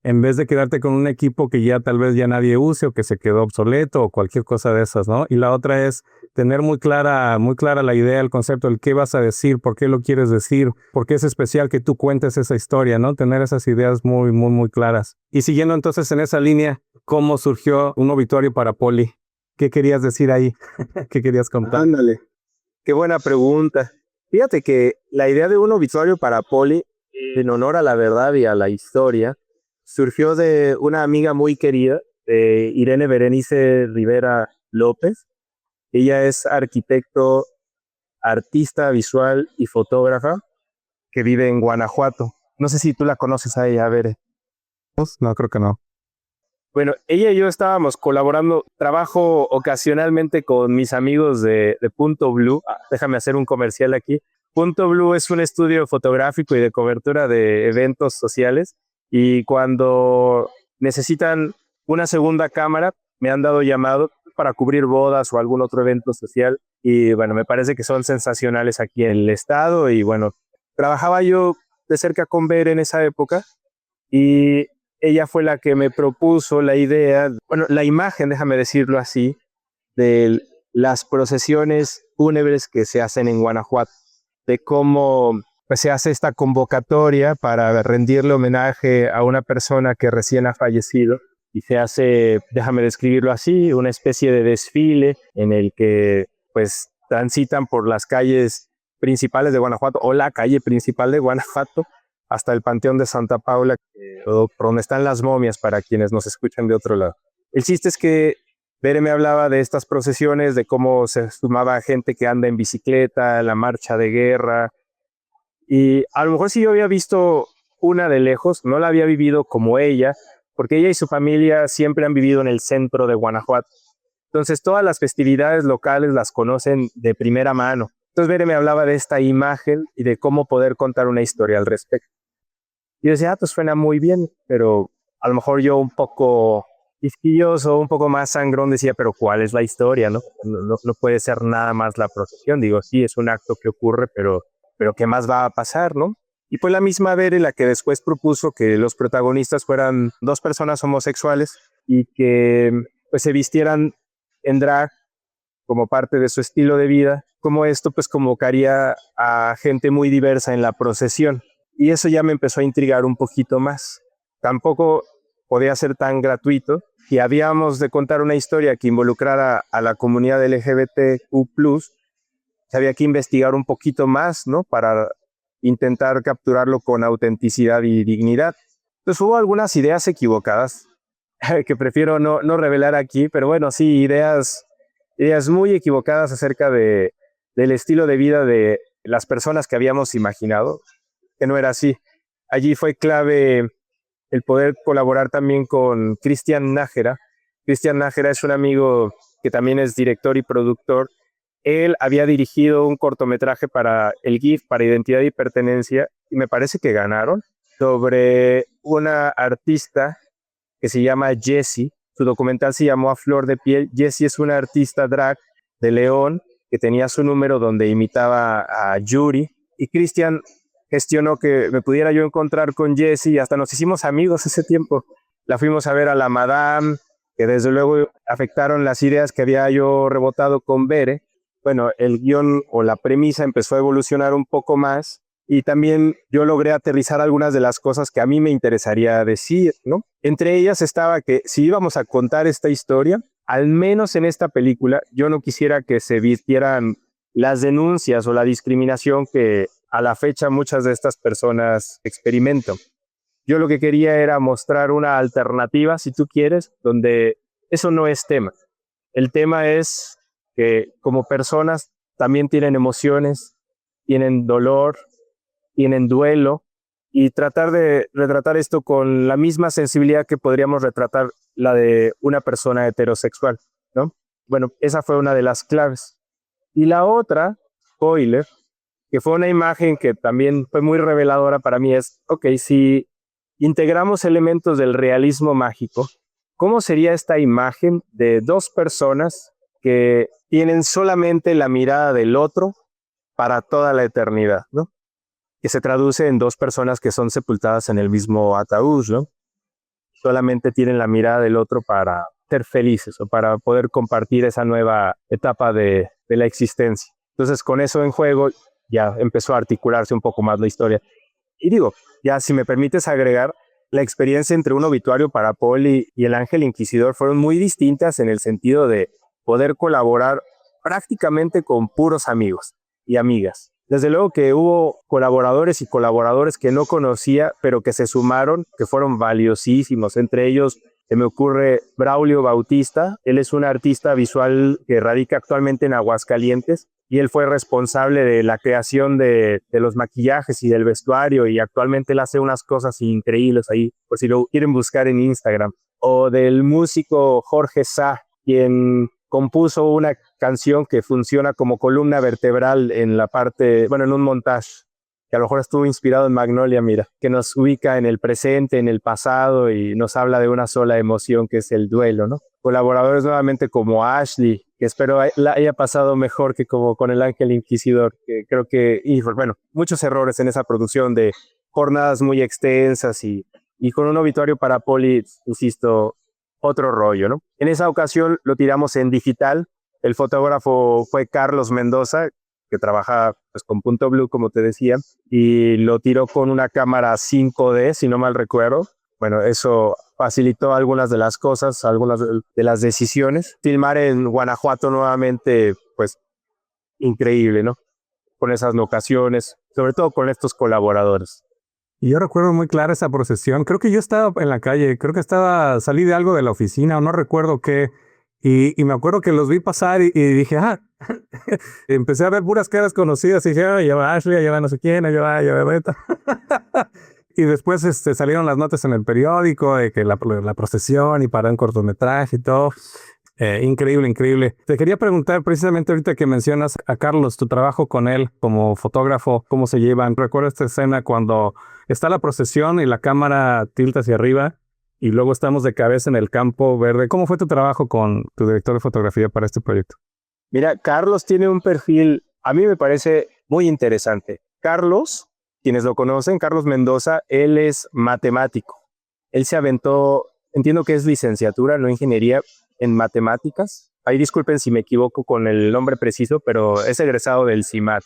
en vez de quedarte con un equipo que ya tal vez ya nadie use o que se quedó obsoleto o cualquier cosa de esas, ¿no? Y la otra es tener muy clara la idea, el concepto, el qué vas a decir, por qué lo quieres decir, por qué es especial que tú cuentes esa historia, ¿no? Tener esas ideas muy, muy, muy claras. Y siguiendo entonces en esa línea, ¿cómo surgió un obituario para Poli? ¿Qué querías decir ahí? ¿Qué querías contar? Ándale. Qué buena pregunta. Fíjate que la idea de un obituario para Poli, en honor a la verdad y a la historia, surgió de una amiga muy querida, de Irene Berenice Rivera López. Ella es arquitecto, artista visual y fotógrafa que vive en Guanajuato. No sé si tú la conoces a ella, Bere. No, creo que no. Bueno, ella y yo estábamos colaborando, trabajo ocasionalmente con mis amigos de Punto Blue. Déjame hacer un comercial aquí. Punto Blue es un estudio fotográfico y de cobertura de eventos sociales, y cuando necesitan una segunda cámara, me han dado llamado para cubrir bodas o algún otro evento social, y bueno, me parece que son sensacionales aquí en el estado. Y bueno, trabajaba yo de cerca con Ver en esa época, y ella fue la que me propuso la idea, bueno, la imagen, déjame decirlo así, de las procesiones fúnebres que se hacen en Guanajuato, de cómo pues, se hace esta convocatoria para rendirle homenaje a una persona que recién ha fallecido, y se hace, déjame describirlo así, una especie de desfile en el que pues transitan por las calles principales de Guanajuato, o la calle principal de Guanajuato, hasta el Panteón de Santa Paula, por donde están las momias para quienes nos escuchan de otro lado. El chiste es que Bere me hablaba de estas procesiones, de cómo se sumaba gente que anda en bicicleta, la marcha de guerra. Y a lo mejor si yo había visto una de lejos, no la había vivido como ella, porque ella y su familia siempre han vivido en el centro de Guanajuato. Entonces todas las festividades locales las conocen de primera mano. Entonces Bere me hablaba de esta imagen y de cómo poder contar una historia al respecto. Y yo decía, pues suena muy bien, pero a lo mejor yo un poco quisquilloso, un poco más sangrón, decía, pero ¿cuál es la historia? No puede ser nada más la procesión. Digo, sí, es un acto que ocurre, pero ¿qué más va a pasar, no? Y fue la misma Bere la que después propuso que los protagonistas fueran dos personas homosexuales y que pues se vistieran en drag como parte de su estilo de vida, como esto pues convocaría a gente muy diversa en la procesión. Y eso ya me empezó a intrigar un poquito más. Tampoco podía ser tan gratuito y habíamos de contar una historia que involucrara a la comunidad LGBTQ+, había que investigar un poquito más, ¿no? Para intentar capturarlo con autenticidad y dignidad. Entonces hubo algunas ideas equivocadas que prefiero no revelar aquí, pero bueno, sí, ideas muy equivocadas acerca del estilo de vida de las personas que habíamos imaginado, que no era así. Allí fue clave el poder colaborar también con Cristian Nájera. Cristian Nájera es un amigo que también es director y productor. Él había dirigido un cortometraje para el GIF, para Identidad y Pertenencia, y me parece que ganaron, sobre una artista que se llama Jessie. Su documental se llamó A Flor de Piel. Jessie es una artista drag de León que tenía su número donde imitaba a Yuri. Y Cristian gestionó que me pudiera yo encontrar con Jessie y hasta nos hicimos amigos ese tiempo. La fuimos a ver a la Madame, que desde luego afectaron las ideas que había yo rebotado con Bere. Bueno, el guión o la premisa empezó a evolucionar un poco más y también yo logré aterrizar algunas de las cosas que a mí me interesaría decir, ¿no? Entre ellas estaba que si íbamos a contar esta historia, al menos en esta película, yo no quisiera que se vistieran las denuncias o la discriminación que a la fecha muchas de estas personas experimentan. Yo lo que quería era mostrar una alternativa, si tú quieres, donde eso no es tema. El tema es que como personas también tienen emociones, tienen dolor, tienen duelo, y tratar de retratar esto con la misma sensibilidad que podríamos retratar la de una persona heterosexual, ¿no? Bueno, esa fue una de las claves. Y la otra, spoiler, que fue una imagen que también fue muy reveladora para mí, es, ok, si integramos elementos del realismo mágico, ¿cómo sería esta imagen de dos personas que tienen solamente la mirada del otro para toda la eternidad, ¿no? Que se traduce en dos personas que son sepultadas en el mismo ataúd, ¿no? Solamente tienen la mirada del otro para ser felices o para poder compartir esa nueva etapa de la existencia. Entonces, con eso en juego, ya empezó a articularse un poco más la historia. Y digo, ya si me permites agregar, la experiencia entre un obituario para Poli y el Ángel Inquisidor fueron muy distintas en el sentido de poder colaborar prácticamente con puros amigos y amigas. Desde luego que hubo colaboradores y colaboradores que no conocía, pero que se sumaron, que fueron valiosísimos. Entre ellos, se me ocurre Braulio Bautista. Él es un artista visual que radica actualmente en Aguascalientes y él fue responsable de la creación de los maquillajes y del vestuario, y actualmente él hace unas cosas increíbles ahí, por si lo quieren buscar en Instagram. O del músico Jorge Sá, quien compuso una canción que funciona como columna vertebral en la parte, bueno, en un montaje, que a lo mejor estuvo inspirado en Magnolia, mira, que nos ubica en el presente, en el pasado y nos habla de una sola emoción que es el duelo, ¿no? Colaboradores nuevamente como Ashley, que espero la haya pasado mejor que como con el Ángel Inquisidor, que creo que, y bueno, muchos errores en esa producción de jornadas muy extensas y con un obituario para Poli, insisto, otro rollo, ¿no? En esa ocasión lo tiramos en digital. El fotógrafo fue Carlos Mendoza, que trabaja pues, con Punto Blue, como te decía, y lo tiró con una cámara 5D, si no mal recuerdo. Bueno, eso facilitó algunas de las cosas, algunas de las decisiones. Filmar en Guanajuato nuevamente, pues, increíble, ¿no? Con esas locaciones, sobre todo con estos colaboradores. Y yo recuerdo muy clara esa procesión. Creo que yo estaba en la calle, salí de algo de la oficina o no recuerdo qué. Y me acuerdo que los vi pasar y dije, empecé a ver puras caras conocidas y dije, ya va Ashley, ya va no sé quién, ya va Beta. Y después salieron las notas en el periódico de que la procesión y para un cortometraje y todo. Increíble, increíble. Te quería preguntar precisamente ahorita que mencionas a Carlos, tu trabajo con él como fotógrafo, ¿cómo se llevan? Recuerdo esta escena cuando está la procesión y la cámara tilta hacia arriba y luego estamos de cabeza en el campo verde. ¿Cómo fue tu trabajo con tu director de fotografía para este proyecto? Mira, Carlos tiene un perfil, a mí me parece muy interesante. Carlos, quienes lo conocen, Carlos Mendoza, él es matemático. Él se aventó, entiendo que es licenciatura, no ingeniería, en matemáticas. Ahí disculpen si me equivoco con el nombre preciso, pero es egresado del CIMAT,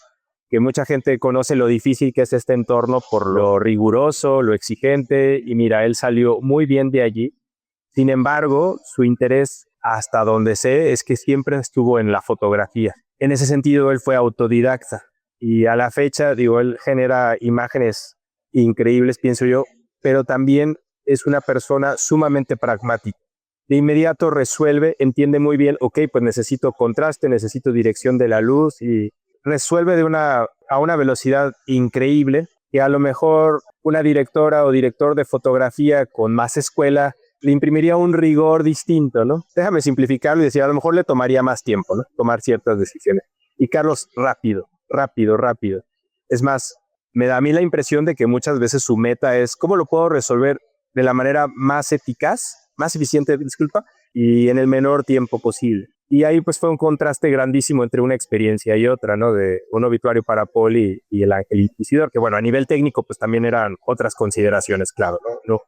que mucha gente conoce lo difícil que es este entorno por lo riguroso, lo exigente, y mira, él salió muy bien de allí. Sin embargo, su interés, hasta donde sé, es que siempre estuvo en la fotografía. En ese sentido, él fue autodidacta, y a la fecha, digo, él genera imágenes increíbles, pienso yo, pero también es una persona sumamente pragmática. De inmediato resuelve, entiende muy bien, ok, pues necesito contraste, necesito dirección de la luz y resuelve a una velocidad increíble que a lo mejor una directora o director de fotografía con más escuela le imprimiría un rigor distinto, ¿no? Déjame simplificarlo y decir, a lo mejor le tomaría más tiempo, ¿no? Tomar ciertas decisiones. Y Carlos, rápido. Es más, me da a mí la impresión de que muchas veces su meta es, ¿cómo lo puedo resolver de la manera más eficaz? Más eficiente, disculpa, y en el menor tiempo posible. Y ahí pues fue un contraste grandísimo entre una experiencia y otra, ¿no? De un obituario para Poli y el Ángel Inquisidor, que bueno, a nivel técnico pues también eran otras consideraciones, claro, ¿no?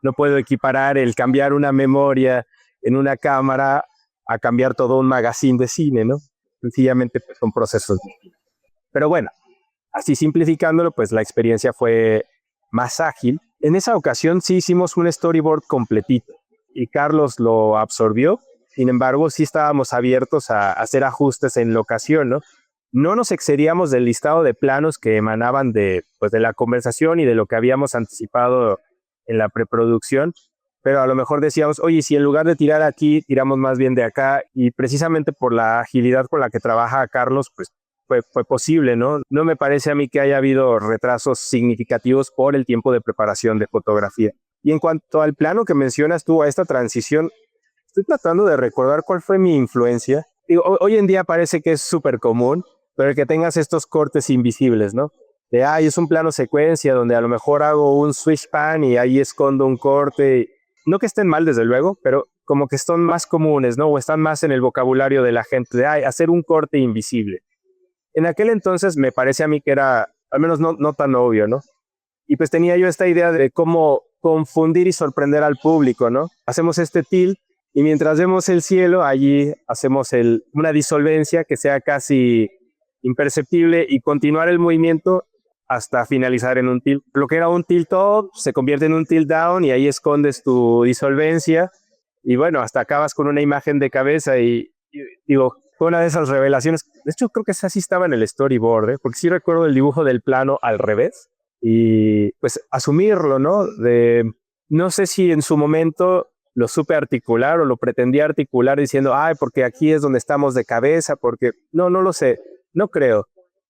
No puedo equiparar el cambiar una memoria en una cámara a cambiar todo un magazine de cine, ¿no? Sencillamente pues, son procesos distintos. Pero bueno, así simplificándolo, pues la experiencia fue más ágil. En esa ocasión sí hicimos un storyboard completito y Carlos lo absorbió. Sin embargo, sí estábamos abiertos a hacer ajustes en locación, ¿no? No nos excedíamos del listado de planos que emanaban de la conversación y de lo que habíamos anticipado en la preproducción, pero a lo mejor decíamos, oye, si en lugar de tirar aquí, tiramos más bien de acá, y precisamente por la agilidad con la que trabaja Carlos, pues fue posible, ¿no? No me parece a mí que haya habido retrasos significativos por el tiempo de preparación de fotografía. Y en cuanto al plano que mencionas tú, a esta transición, estoy tratando de recordar cuál fue mi influencia. Digo, hoy en día parece que es súper común, pero el que tengas estos cortes invisibles, ¿no? Es un plano secuencia donde a lo mejor hago un switch pan y ahí escondo un corte. No que estén mal, desde luego, pero como que son más comunes, ¿no? O están más en el vocabulario de la gente, de hacer un corte invisible. En aquel entonces me parece a mí que era, al menos no tan obvio, ¿no? Y pues tenía yo esta idea de cómo confundir y sorprender al público, ¿no? Hacemos este tilt y mientras vemos el cielo, allí hacemos una disolvencia que sea casi imperceptible y continuar el movimiento hasta finalizar en un tilt. Lo que era un tilt up se convierte en un tilt down y ahí escondes tu disolvencia y bueno, hasta acabas con una imagen de cabeza y digo, fue una de esas revelaciones. De hecho, creo que esa sí estaba en el storyboard, porque sí recuerdo el dibujo del plano al revés y pues asumirlo, ¿no? No sé si en su momento lo supe articular o lo pretendía articular diciendo, porque aquí es donde estamos de cabeza, porque no lo sé, no creo.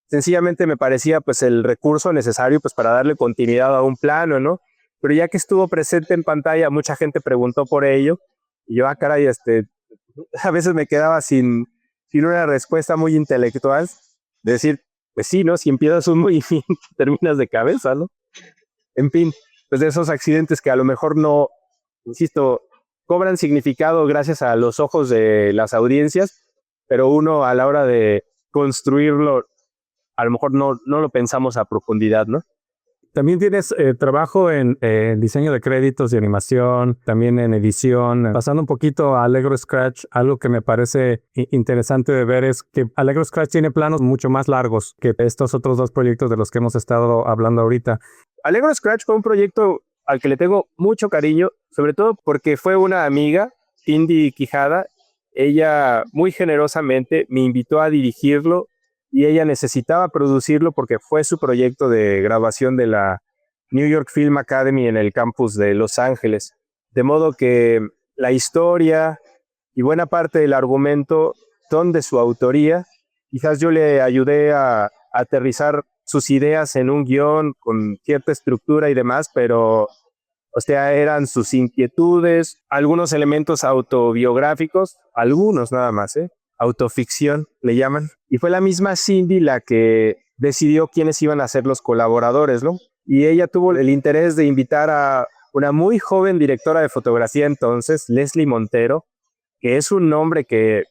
Sencillamente me parecía pues el recurso necesario pues para darle continuidad a un plano, ¿no? Pero ya que estuvo presente en pantalla, mucha gente preguntó por ello y yo, caray, a veces me quedaba sin una respuesta muy intelectual de decir, pues sí, ¿no? Si empiezas un movimiento, terminas de cabeza, ¿no? En fin, pues de esos accidentes que a lo mejor no, insisto, cobran significado gracias a los ojos de las audiencias, pero uno a la hora de construirlo, a lo mejor no lo pensamos a profundidad, ¿no? También tienes trabajo en diseño de créditos y animación, también en edición. Pasando un poquito a Allegro Scratch, algo que me parece interesante de ver es que Allegro Scratch tiene planos mucho más largos que estos otros dos proyectos de los que hemos estado hablando ahorita. Allegro Scratch fue un proyecto al que le tengo mucho cariño, sobre todo porque fue una amiga, Cindy Quijada. Ella muy generosamente me invitó a dirigirlo y ella necesitaba producirlo porque fue su proyecto de grabación de la New York Film Academy en el campus de Los Ángeles. De modo que la historia y buena parte del argumento son de su autoría. Quizás yo le ayudé a aterrizar sus ideas en un guión con cierta estructura y demás, pero o sea, eran sus inquietudes, algunos elementos autobiográficos, algunos nada más, autoficción le llaman. Y fue la misma Cindy la que decidió quiénes iban a ser los colaboradores, ¿no? Y ella tuvo el interés de invitar a una muy joven directora de fotografía entonces, Leslie Montero, que es un nombre que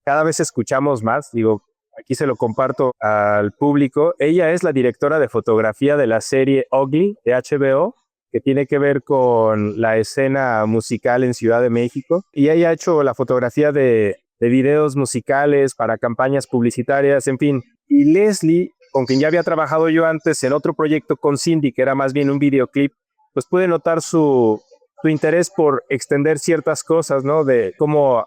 cada vez escuchamos más, digo, aquí se lo comparto al público. Ella es la directora de fotografía de la serie Ugly de HBO, que tiene que ver con la escena musical en Ciudad de México. Y ella ha hecho la fotografía de videos musicales para campañas publicitarias, en fin. Y Leslie, con quien ya había trabajado yo antes en otro proyecto con Cindy, que era más bien un videoclip, pues pude notar su interés por extender ciertas cosas, ¿no? De cómo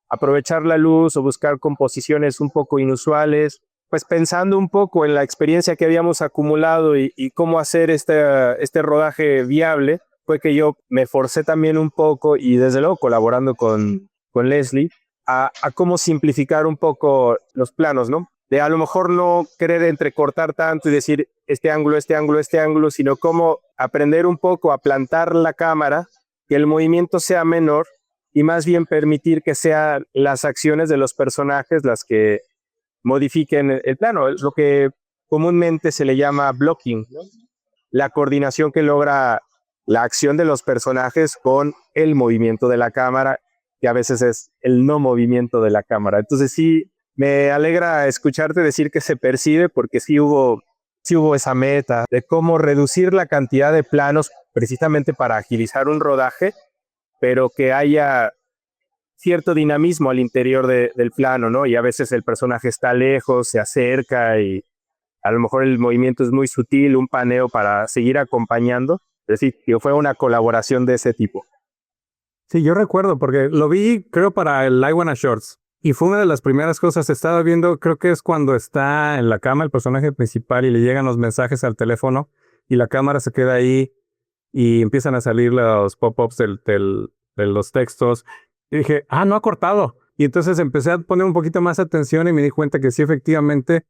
aprovechar la luz o buscar composiciones un poco inusuales, pues pensando un poco en la experiencia que habíamos acumulado y cómo hacer este rodaje viable, fue que yo me forcé también un poco y desde luego colaborando con Leslie a cómo simplificar un poco los planos, ¿no? De a lo mejor no querer entrecortar tanto y decir este ángulo, este ángulo, este ángulo, sino cómo aprender un poco a plantar la cámara, que el movimiento sea menor y más bien permitir que sean las acciones de los personajes las que modifiquen el plano. Es lo que comúnmente se le llama blocking, ¿no? La coordinación que logra la acción de los personajes con el movimiento de la cámara, que a veces es el no movimiento de la cámara. Entonces sí, me alegra escucharte decir que se percibe, porque sí hubo esa meta de cómo reducir la cantidad de planos precisamente para agilizar un rodaje, pero que haya cierto dinamismo al interior del plano, ¿no? Y a veces el personaje está lejos, se acerca y a lo mejor el movimiento es muy sutil, un paneo para seguir acompañando. Es decir, que fue una colaboración de ese tipo. Sí, yo recuerdo porque lo vi, creo, para el I Wanna Shorts. Y fue una de las primeras cosas. Estaba viendo, creo que es cuando está en la cama el personaje principal y le llegan los mensajes al teléfono y la cámara se queda ahí y empiezan a salir los pop-ups de los textos. Y dije, no ha cortado. Y entonces empecé a poner un poquito más atención y me di cuenta que sí, efectivamente,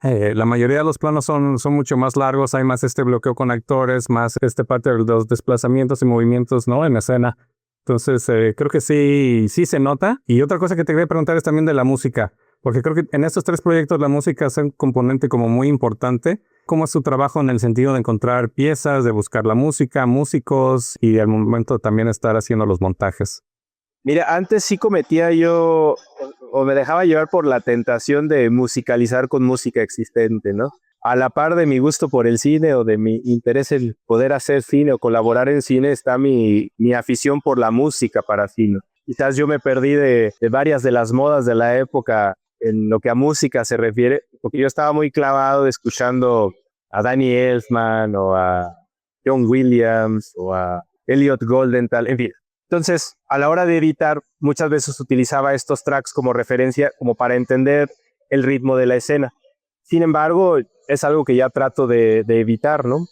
la mayoría de los planos son mucho más largos. Hay más bloqueo con actores, más parte de los desplazamientos y movimientos, ¿no? En escena. Entonces, creo que sí se nota. Y otra cosa que te quería preguntar es también de la música, porque creo que en estos 3 proyectos la música es un componente como muy importante. ¿Cómo es su trabajo en el sentido de encontrar piezas, de buscar la música, músicos y al momento también estar haciendo los montajes? Mira, antes sí cometía yo, o me dejaba llevar por la tentación de musicalizar con música existente, ¿no? A la par de mi gusto por el cine o de mi interés en poder hacer cine o colaborar en cine, está mi afición por la música para cine. Quizás yo me perdí de varias de las modas de la época en lo que a música se refiere, porque yo estaba muy clavado escuchando a Danny Elfman o a John Williams o a Elliot Goldenthal, en fin. Entonces, a la hora de editar, muchas veces utilizaba estos tracks como referencia, como para entender el ritmo de la escena. Sin embargo, es algo que ya trato de evitar, ¿no?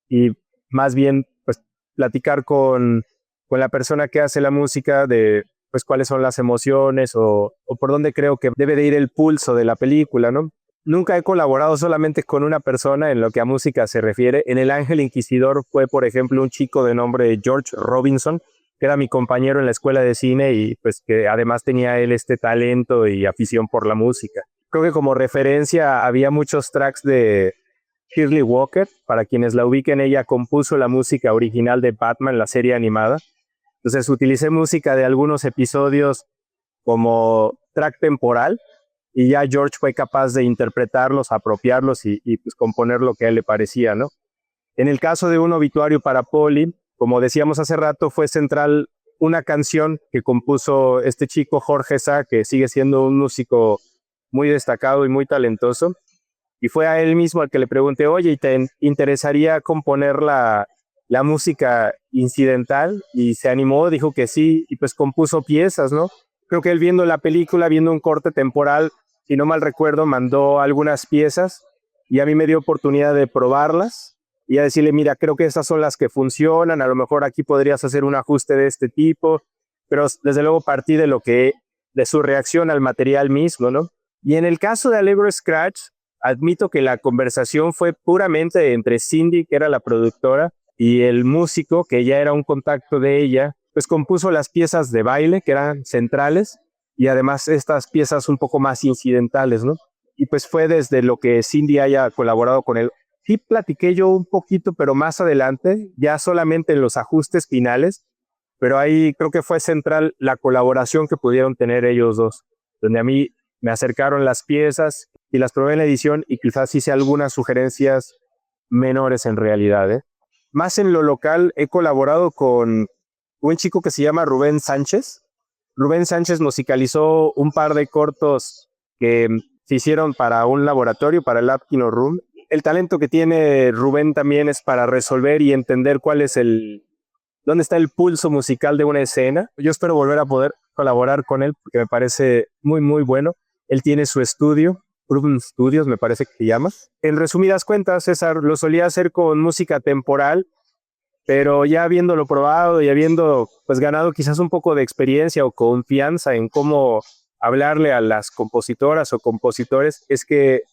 Y más bien, pues, platicar con la persona que hace la música de, pues, cuáles son las emociones o por dónde creo que debe de ir el pulso de la película, ¿no? Nunca he colaborado solamente con una persona en lo que a música se refiere. En El Ángel Inquisidor fue, por ejemplo, un chico de nombre George Robinson, que era mi compañero en la escuela de cine y pues que además tenía él este talento y afición por la música. Creo que como referencia había muchos tracks de Shirley Walker. Para quienes la ubiquen, ella compuso la música original de Batman, la serie animada. Entonces utilicé música de algunos episodios como track temporal y ya George fue capaz de interpretarlos, apropiarlos y pues componer lo que a él le parecía, ¿no? En el caso de un obituario para Polly, como decíamos hace rato, fue central una canción que compuso este chico Jorge Sá, que sigue siendo un músico muy destacado y muy talentoso. Y fue a él mismo al que le pregunté, oye, ¿te interesaría componer la música incidental? Y se animó, dijo que sí, y pues compuso piezas, ¿no? Creo que él viendo la película, viendo un corte temporal, si no mal recuerdo, mandó algunas piezas y a mí me dio oportunidad de probarlas y a decirle, mira, creo que estas son las que funcionan, a lo mejor aquí podrías hacer un ajuste de este tipo. pero desde luego partí de su reacción al material mismo, ¿no? Y en el caso de Allegro Scratch, admito que la conversación fue puramente entre Cindy, que era la productora, y el músico, que ya era un contacto de ella, pues compuso las piezas de baile, que eran centrales, y además estas piezas un poco más incidentales, ¿no? Y pues fue desde lo que Cindy haya colaborado con él. Sí platiqué yo un poquito, pero más adelante, ya solamente en los ajustes finales, pero ahí creo que fue central la colaboración que pudieron tener ellos dos, donde a mí me acercaron las piezas y las probé en la edición y quizás hice algunas sugerencias menores en realidad, ¿eh? Más en lo local he colaborado con un chico que se llama Rubén Sánchez. Rubén Sánchez musicalizó un par de cortos que se hicieron para un laboratorio, para el Lab Kino Room. El talento que tiene Rubén también es para resolver y entender dónde está el pulso musical de una escena. Yo espero volver a poder colaborar con él porque me parece muy, muy bueno. Él tiene su estudio, Urban Studios me parece que se llama. En resumidas cuentas, César, lo solía hacer con música temporal, pero ya habiéndolo probado y habiendo pues ganado quizás un poco de experiencia o confianza en cómo hablarle a las compositoras o compositores, es que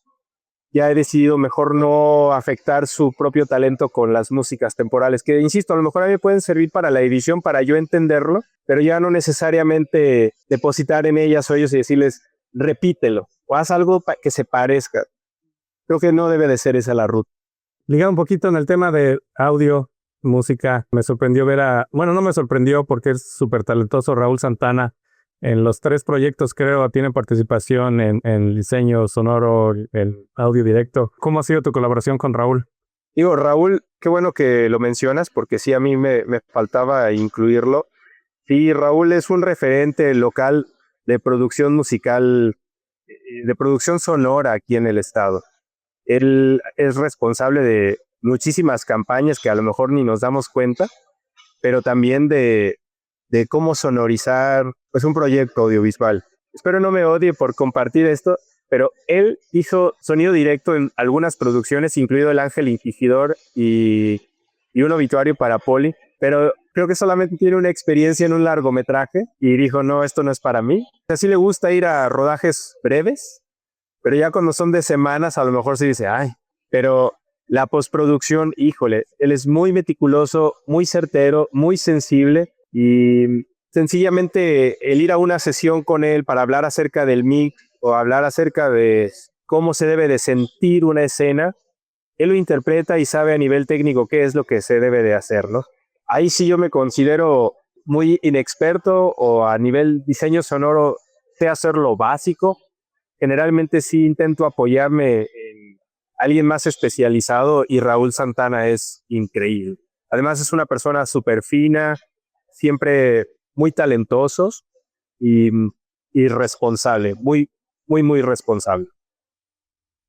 ya he decidido mejor no afectar su propio talento con las músicas temporales, que insisto, a lo mejor a mí me pueden servir para la edición, para yo entenderlo, pero ya no necesariamente depositar en ellas o ellos y decirles, repítelo, o haz algo que se parezca. Creo que no debe de ser esa la ruta. Ligado un poquito en el tema de audio, música, me sorprendió bueno, no me sorprendió porque es súper talentoso Raúl Santana. En los 3 proyectos, creo, tiene participación en diseño sonoro, el audio directo. ¿Cómo ha sido tu colaboración con Raúl? Digo, Raúl, qué bueno que lo mencionas, porque sí, a mí me faltaba incluirlo. Sí, Raúl es un referente local de producción musical, de producción sonora aquí en el estado. Él es responsable de muchísimas campañas que a lo mejor ni nos damos cuenta, pero también de cómo sonorizar pues un proyecto audiovisual. Espero no me odie por compartir esto, pero él hizo sonido directo en algunas producciones, incluido El Ángel Inquisidor y un obituario para Poli, pero creo que solamente tiene una experiencia en un largometraje y dijo, no, esto no es para mí. Así le gusta ir a rodajes breves, pero ya cuando son de semanas a lo mejor se dice, ay, pero la postproducción, híjole, él es muy meticuloso, muy certero, muy sensible. Y sencillamente el ir a una sesión con él para hablar acerca del mix o hablar acerca de cómo se debe de sentir una escena, él lo interpreta y sabe a nivel técnico qué es lo que se debe de hacer, ¿no? Ahí sí yo me considero muy inexperto o a nivel diseño sonoro sé hacer lo básico. Generalmente sí intento apoyarme en alguien más especializado y Raúl Santana es increíble. Además es una persona súper fina, siempre muy talentosos y responsable, muy, muy, muy responsable.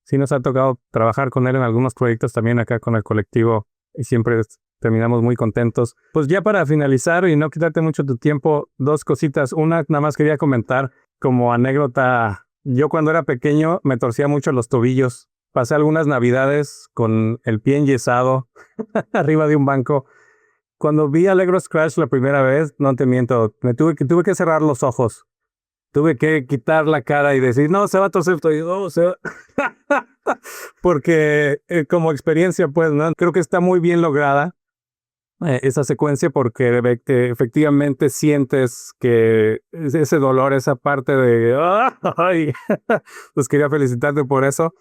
Sí, nos ha tocado trabajar con él en algunos proyectos también acá con el colectivo y siempre terminamos muy contentos. Pues ya para finalizar y no quitarte mucho tu tiempo, 2 cositas. Una, nada más quería comentar como anécdota. Yo cuando era pequeño me torcía mucho los tobillos. Pasé algunas navidades con el pie enyesado arriba de un banco. Cuando vi Allegro Scratch la primera vez, no te miento, tuve que cerrar los ojos. Tuve que quitar la cara y decir, no, se va a torcer el tobillo, no, se va. Porque como experiencia, pues, ¿no? Creo que está muy bien lograda esa secuencia porque efectivamente sientes que ese dolor, esa parte de... ¡Ay! Pues quería felicitarte por eso.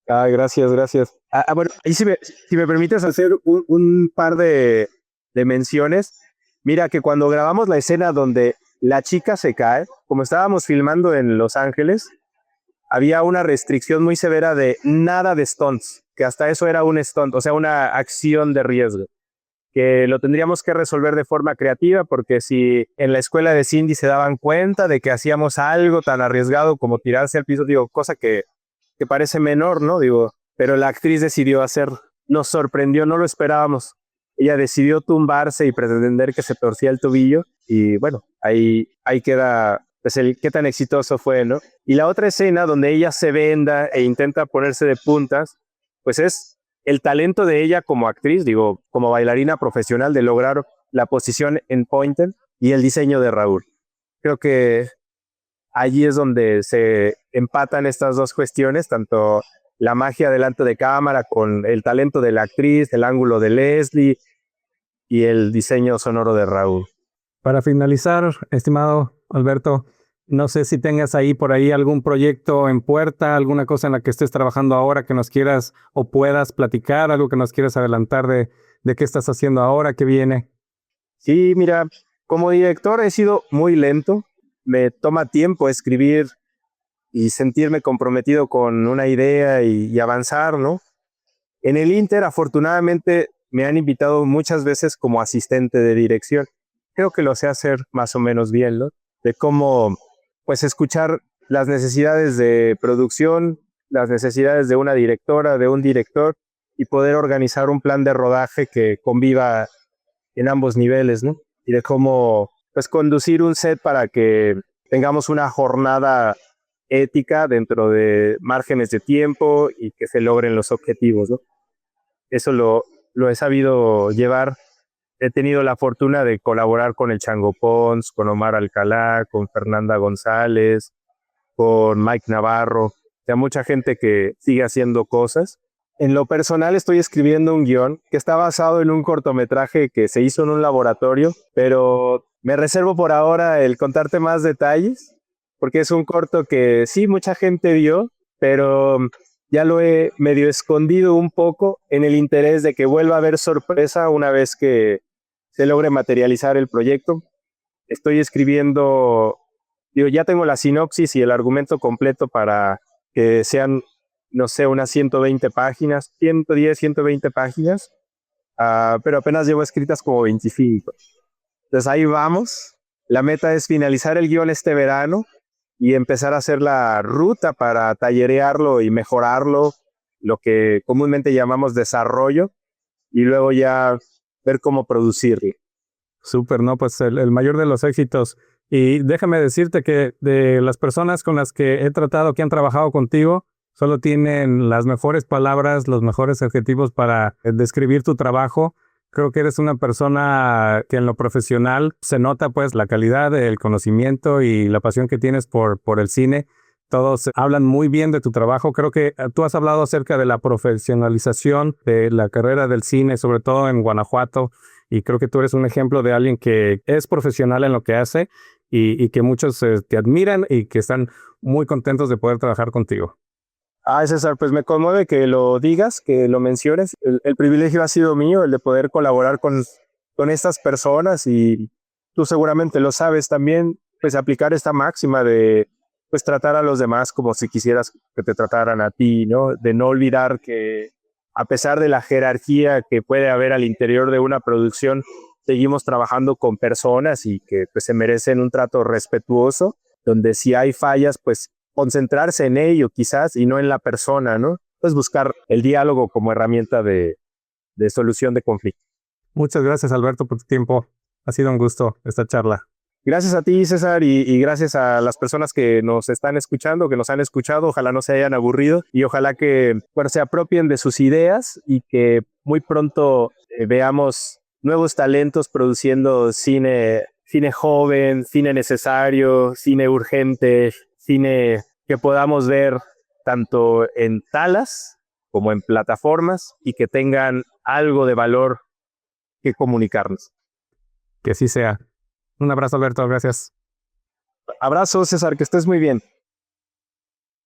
Ah, gracias, gracias. Bueno, ahí si me permites hacer un par de menciones. Mira que cuando grabamos la escena donde la chica se cae, como estábamos filmando en Los Ángeles, había una restricción muy severa de nada de stunts, que hasta eso era un stunt, o sea, una acción de riesgo, que lo tendríamos que resolver de forma creativa, porque si en la escuela de Cindy se daban cuenta de que hacíamos algo tan arriesgado como tirarse al piso, digo, cosa que parece menor, ¿no? Digo, pero la actriz decidió hacer, nos sorprendió, no lo esperábamos. Ella decidió tumbarse y pretender que se torcía el tobillo y bueno, ahí queda pues qué tan exitoso fue, ¿no? Y la otra escena donde ella se venda e intenta ponerse de puntas, pues es el talento de ella como actriz, digo, como bailarina profesional de lograr la posición en pointer y el diseño de Raúl. Creo que allí es donde se empatan estas dos cuestiones, tanto la magia delante de cámara con el talento de la actriz, el ángulo de Leslie y el diseño sonoro de Raúl. Para finalizar, estimado Alberto, no sé si tengas ahí por ahí algún proyecto en puerta, alguna cosa en la que estés trabajando ahora que nos quieras o puedas platicar, algo que nos quieras adelantar de qué estás haciendo ahora, qué viene. Sí, mira, como director he sido muy lento. Me toma tiempo escribir y sentirme comprometido con una idea y avanzar, ¿no? En el Inter, afortunadamente, me han invitado muchas veces como asistente de dirección. Creo que lo sé hacer más o menos bien, ¿no? De cómo, pues, escuchar las necesidades de producción, las necesidades de una directora, de un director, y poder organizar un plan de rodaje que conviva en ambos niveles, ¿no? Y de cómo, pues, conducir un set para que tengamos una jornada ética dentro de márgenes de tiempo y que se logren los objetivos, ¿no? Eso lo he sabido llevar. He tenido la fortuna de colaborar con el Chango Pons, con Omar Alcalá, con Fernanda González, con Mike Navarro, o sea, mucha gente que sigue haciendo cosas. En lo personal estoy escribiendo un guión que está basado en un cortometraje que se hizo en un laboratorio, pero me reservo por ahora el contarte más detalles, porque es un corto que sí, mucha gente vio, pero ya lo he medio escondido un poco en el interés de que vuelva a haber sorpresa una vez que se logre materializar el proyecto. Estoy escribiendo, ya tengo la sinopsis y el argumento completo para que sean, no sé, unas 120 páginas, 110, 120 páginas, pero apenas llevo escritas como 25. Entonces ahí vamos. La meta es finalizar el guión este verano y empezar a hacer la ruta para tallerearlo y mejorarlo, lo que comúnmente llamamos desarrollo, y luego ya ver cómo producirlo. Súper, ¿no? Pues el mayor de los éxitos. Y déjame decirte que de las personas con las que he tratado, que han trabajado contigo, solo tienen las mejores palabras, los mejores adjetivos para describir tu trabajo. Creo que eres una persona que en lo profesional se nota pues la calidad, el conocimiento y la pasión que tienes por el cine. Todos hablan muy bien de tu trabajo. Creo que tú has hablado acerca de la profesionalización de la carrera del cine, sobre todo en Guanajuato. Y creo que tú eres un ejemplo de alguien que es profesional en lo que hace y que muchos te admiran y que están muy contentos de poder trabajar contigo. César, pues me conmueve que lo digas, que lo menciones. El privilegio ha sido mío, el de poder colaborar con estas personas, y tú seguramente lo sabes también, pues aplicar esta máxima de pues tratar a los demás como si quisieras que te trataran a ti, ¿no? De no olvidar que a pesar de la jerarquía que puede haber al interior de una producción, seguimos trabajando con personas y que pues, se merecen un trato respetuoso, donde si hay fallas, pues concentrarse en ello quizás y no en la persona, ¿no? Pues buscar el diálogo como herramienta de solución de conflicto. Muchas gracias, Alberto, por tu tiempo. Ha sido un gusto esta charla. Gracias a ti, César, y gracias a las personas que nos están escuchando, que nos han escuchado. Ojalá no se hayan aburrido y ojalá que se apropien de sus ideas y que muy pronto veamos nuevos talentos produciendo cine joven, cine necesario, cine urgente, cine que podamos ver tanto en salas como en plataformas y que tengan algo de valor que comunicarnos. Que así sea. Un abrazo, Alberto. Gracias. Abrazo, César, que estés muy bien.